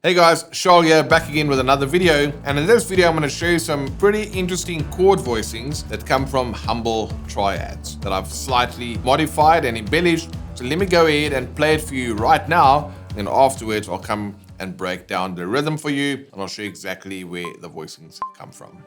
Hey guys, Charles here, back again with another video, and in this video I'm going to show you some pretty interesting chord voicings that come from humble triads that I've slightly modified and embellished. So let me go ahead and play it for you right now, and afterwards I'll come and break down the rhythm for you, and I'll show you exactly where the voicings come from.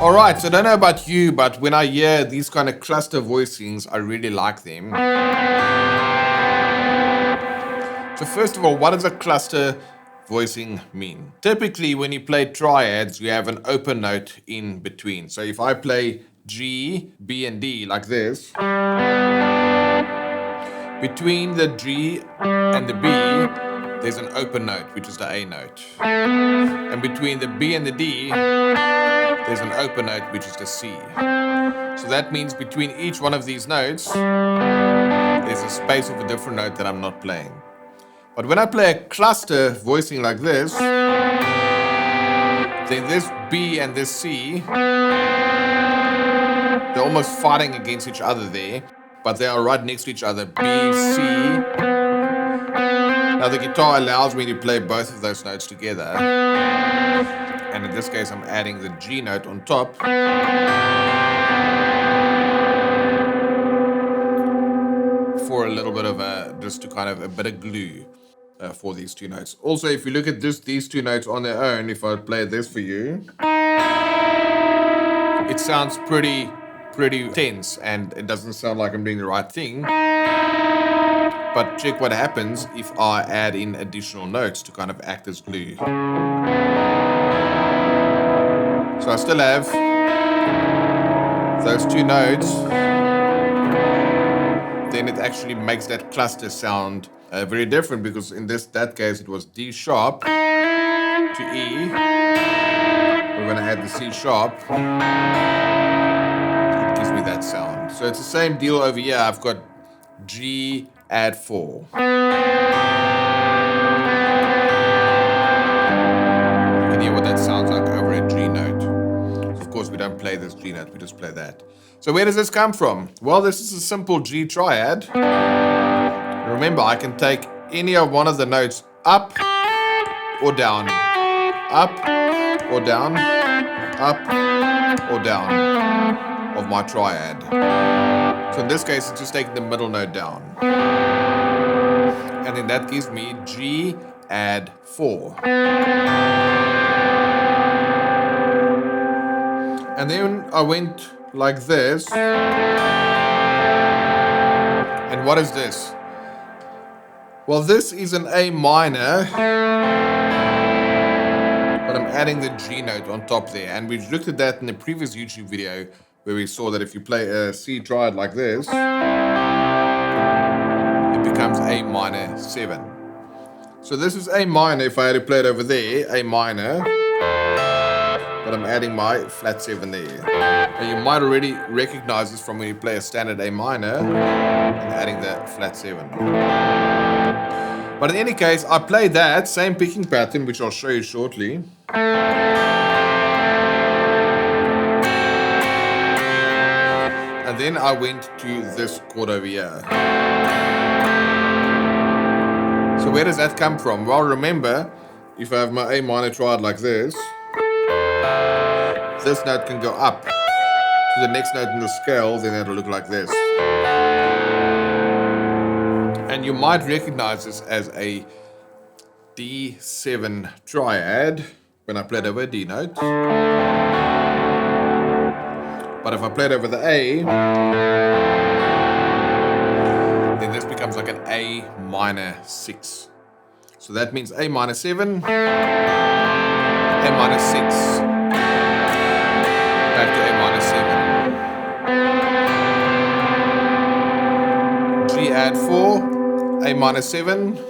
Alright, so I don't know about you, but when I hear these kind of cluster voicings, I really like them. So first of all, what does a cluster voicing mean? Typically, when you play triads, you have an open note in between. So if I play G, B, and D like this, between the G and the B, there's an open note, which is the A note. And between the B and the D, there's an open note, which is the C. So that means between each one of these notes, there's a space of a different note that I'm not playing. But when I play a cluster voicing like this, then this B and this C, they're almost fighting against each other there, but they are right next to each other, B, C. Now the guitar allows me to play both of those notes together. And in this case, I'm adding the G note on top. For a little bit of just to kind of a bit of glue for these two notes. Also, if you look at these two notes on their own, if I play this for you, it sounds pretty tense, and it doesn't sound like I'm doing the right thing. But check what happens if I add in additional notes to kind of act as glue. So I still have those two notes. Then it actually makes that cluster sound very different, because in that case it was D sharp to E. But when I add the C sharp, it gives me that sound. So it's the same deal over here. I've got G add 4. You can hear what that sounds like over a G note. Of course, we don't play this G note, we just play that. So where does this come from? Well, this is a simple G triad. Remember, I can take any of one of the notes up or down, up or down, up or down of my triad. So in this case, it's just taking the middle note down. And then that gives me G add 4. And then I went like this. And what is this? Well, this is an A minor, but I'm adding the G note on top there. And we looked at that in the previous YouTube video, where we saw that if you play a C triad like this, it becomes A minor 7. So this is A minor if I had to play it over there, A minor. But I'm adding my flat 7 there. Now you might already recognize this from when you play a standard A minor and adding the flat 7. But in any case, I played that same picking pattern, which I'll show you shortly. And then I went to this chord over here. So where does that come from? Well, remember, if I have my A minor triad like this note can go up to the next note in the scale, then it'll look like this. And you might recognize this as a D7 triad when I played over a D note. But if I play it over the A, then this sounds like an A minor 6. So that means A minor 7, A minor 6, back to A minor 7. G add 4, A minor 7 to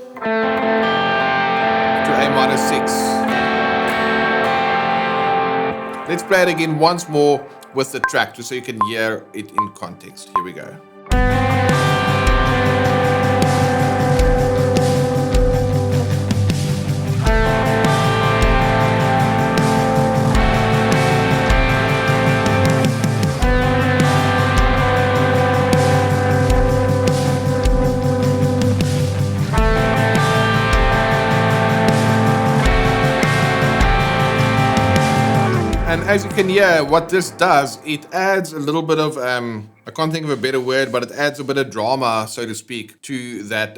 A minor 6. Let's play it again once more with the track, just so you can hear it in context. Here we go. And as you can hear, what this does, it adds a little bit of, I can't think of a better word, but it adds a bit of drama, so to speak, to that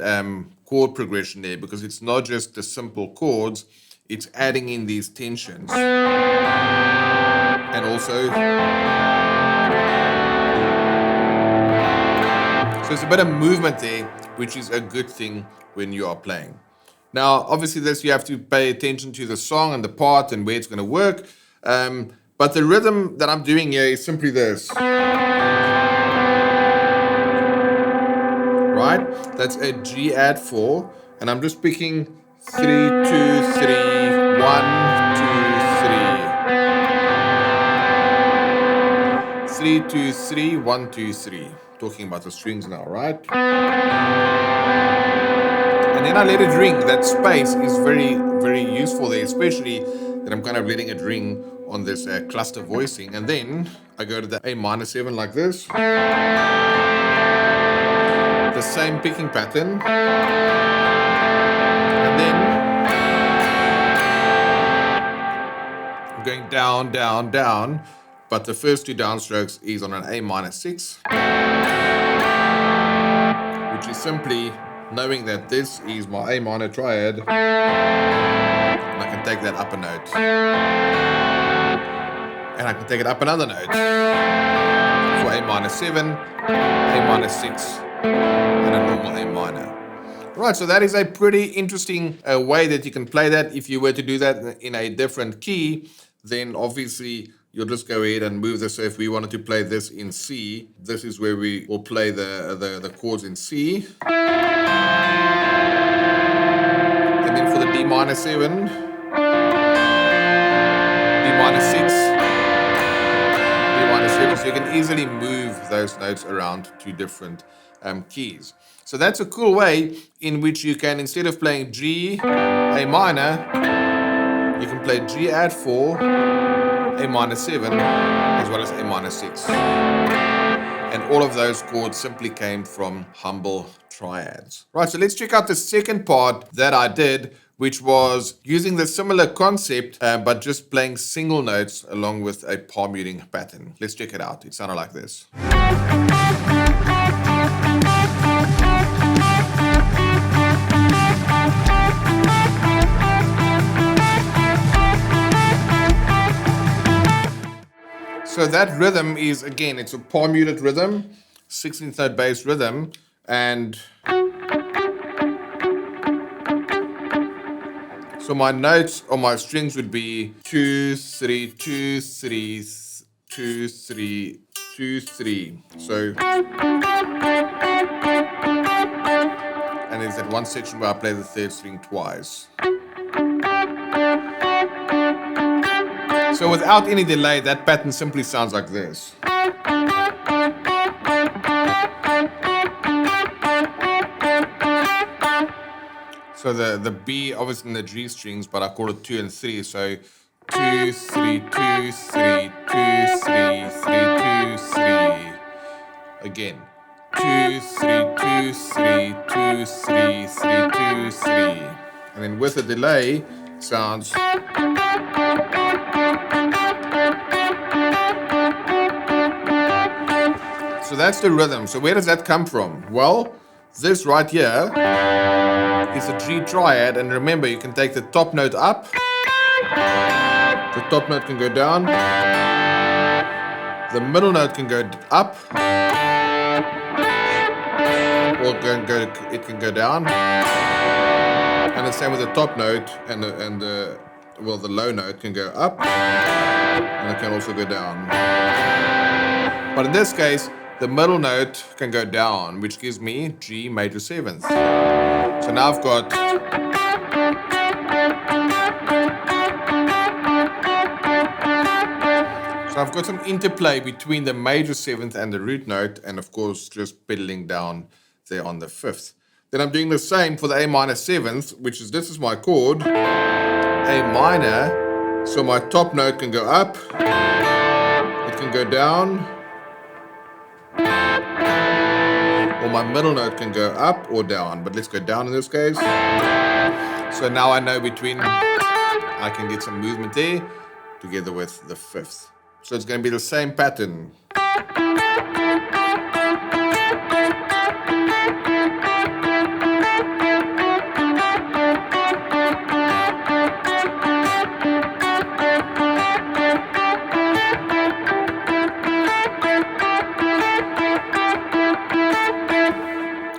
chord progression there, because it's not just the simple chords, it's adding in these tensions. And also, so there's a bit of movement there, which is a good thing when you are playing. Now, obviously this, you have to pay attention to the song and the part and where it's going to work. But the rhythm that I'm doing here is simply this. Right? That's a G add 4. And I'm just picking 3, 2, 3, 1, 2, 3. 3, 2, 3, 1, 2, 3. Talking about the strings now, right? And then I let it ring. That space is very, very useful there, especially that I'm kind of letting it ring on this cluster voicing. And then I go to the A minor 7 like this. The same picking pattern. And then I'm going down, down, down. But the first two downstrokes is on an A minor 6. Which is simply knowing that this is my A minor triad. And I can take that up a note. And I can take it up another note for A minor 7, A minor 6, and a normal A minor. Right, so that is a pretty interesting way that you can play that. If you were to do that in a different key, then obviously you'll just go ahead and move this. So if we wanted to play this in C, this is where we will play the chords in C. And then for the D minor 7, D minor 6, so you can easily move those notes around to different keys. So that's a cool way in which you can, instead of playing G, A minor, you can play G add 4, A minor 7, as well as A minor 6. And all of those chords simply came from humble triads. Right, so let's check out the second part that I did, which was using the similar concept, but just playing single notes along with a palm muting pattern. Let's check it out. It sounded like this. So that rhythm is, again, it's a palm muted rhythm, 16th note bass rhythm, and so my notes or my strings would be 2, 3, 2, 3, 2, 3, 2, 3. So, and there's that one section where I play the third string twice. So without any delay, that pattern simply sounds like this. So the B obviously in the G strings, but I call it 2 and 3. So 2, 3, 2, 3, 2, 3, 3, 2, 3. Again. 2, 3, 2, 3, 2, 3, 3, 2, 3. And then with a delay, sounds. So that's the rhythm. So where does that come from? Well, this right here is a G triad, and remember, you can take the top note up, the top note can go down, the middle note can go up, it can go down. And the same with the top note and the low note can go up, and it can also go down. But in this case, the middle note can go down, which gives me G major 7th. So now I've got some interplay between the major 7th and the root note, and of course just pedaling down there on the 5th. Then I'm doing the same for the A minor 7th, which is, this is my chord, A minor. So my top note can go up, it can go down, or my middle note can go up or down, but let's go down in this case. So now I know I can get some movement there together with the 5th. So it's going to be the same pattern.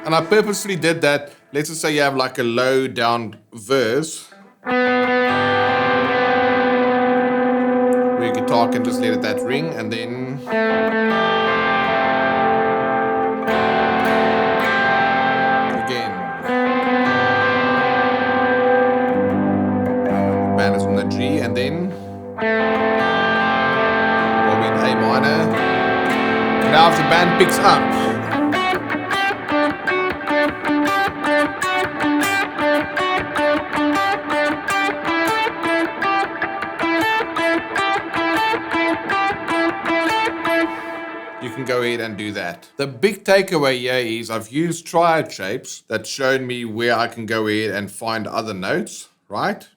And I purposely did that. Let's just say you have like a low down verse, where your guitar can just let that ring, and then again, band is on the G, and then we'll be in A minor. Now if the band picks up, you can go ahead and do that. The big takeaway here is I've used triad shapes that showed me where I can go ahead and find other notes, right,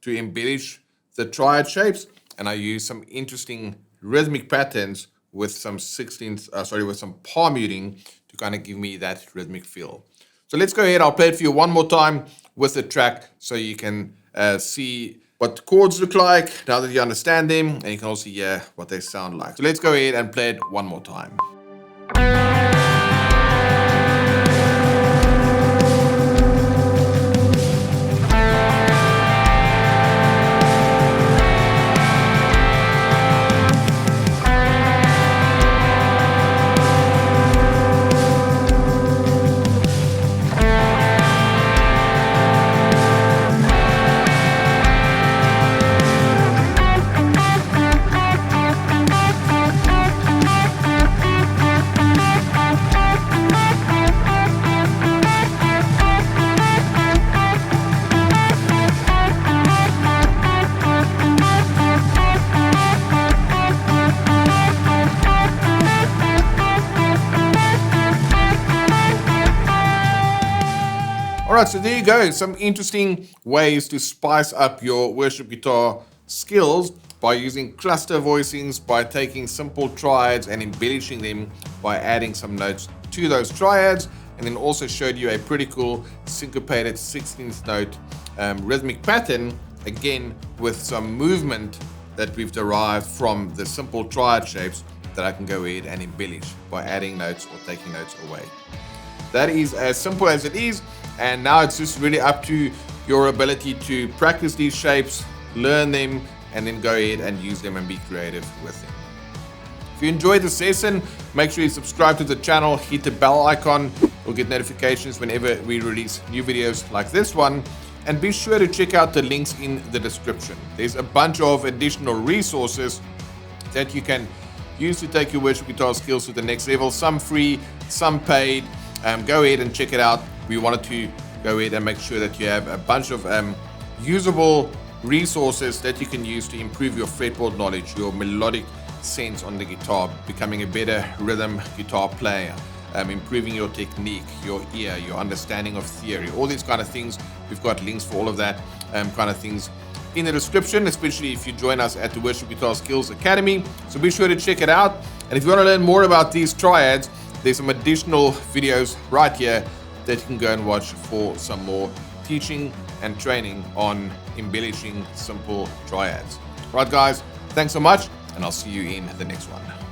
to embellish the triad shapes. And I use some interesting rhythmic patterns with some with some palm muting to kind of give me that rhythmic feel. So let's go ahead. I'll play it for you one more time with the track so you can see what the chords look like now that you understand them, and you can also hear what they sound like. So let's go ahead and play it one more time. Alright, so there you go. Some interesting ways to spice up your worship guitar skills by using cluster voicings, by taking simple triads and embellishing them by adding some notes to those triads, and then also showed you a pretty cool syncopated 16th note rhythmic pattern, again with some movement that we've derived from the simple triad shapes that I can go ahead and embellish by adding notes or taking notes away. That is as simple as it is, and now it's just really up to your ability to practice these shapes, learn them, and then go ahead and use them and be creative with them. If you enjoyed the session, make sure you subscribe to the channel, hit the bell icon, you'll get notifications whenever we release new videos like this one, and be sure to check out the links in the description. There's a bunch of additional resources that you can use to take your worship guitar skills to the next level, some free, some paid. Go ahead and check it out. We wanted to go ahead and make sure that you have a bunch of usable resources that you can use to improve your fretboard knowledge, your melodic sense on the guitar, becoming a better rhythm guitar player, improving your technique, your ear, your understanding of theory, all these kind of things. We've got links for all of that kind of things in the description, especially if you join us at the Worship Guitar Skills Academy. So be sure to check it out. And if you want to learn more about these triads, there's some additional videos right here that you can go and watch for some more teaching and training on embellishing simple triads. Right, guys, thanks so much, and I'll see you in the next one.